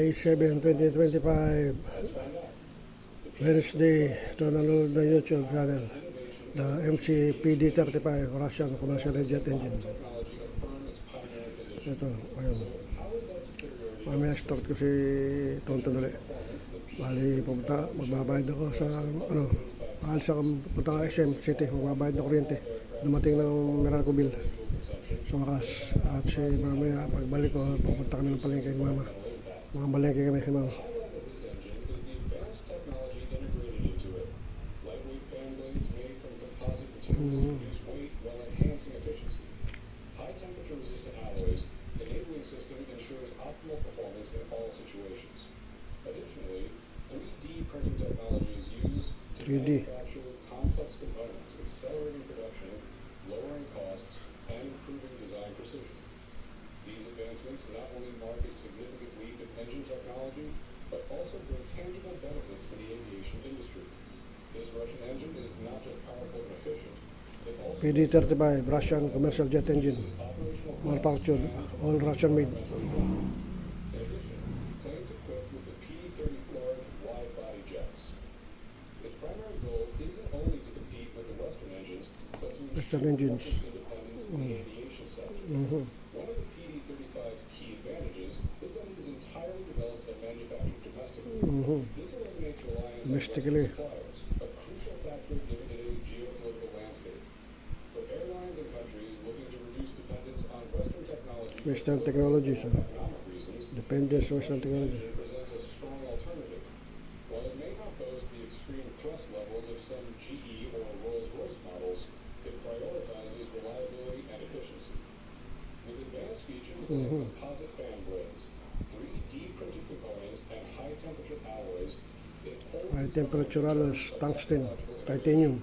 May 7, 2025, Wednesday. Ito nanonood ng YouTube channel. The MCPD-35 Russian Commercial Jet Engine. Ito, ayun. Mamaya start ko si Tonton ulit. Bali, magbabayad ako sa, alis ako, punta ka SM City, magbabayad ng kuryente. Dumating ng Meralco bill sa wakas. At si mamaya, pagbalik ko, pupunta kami ng palengke ng mama. Mga malengke kami si mama. Additionally, 3D printing technology is used to 3D. manufacture complex components, accelerating production, lowering costs, and improving design precision. These advancements not only mark a significant leap in engine technology, but also bring tangible benefits to the aviation industry. This Russian engine is not just powerful and efficient, it also PD-35 Russian Commercial Jet Engine. Manufactured, all Russian made. In addition, planes equipped with the PD-34 wide-body jets. Its primary goal isn't only to compete with the Western engines, but to Western ensure engines. independence in the aviation sector. One of the PD-35's key advantages is that it is entirely developed and manufactured domestically. This eliminates reliance on Domestically. Western suppliers, a crucial factor given today's geopolitical landscape. For airlines and countries looking to reduce dependence on Western technology Western technologies. for economic reasons, Dependence on Western technology. engine presents a strong alternative. While it may not boast the extreme thrust levels of some GE or Rolls-Royce models, it prioritizes reliability and efficiency. With advanced features like composite fan blades, 3D printed components, and high-temperature alloys, it holds High temperature alloys, tungsten, titanium.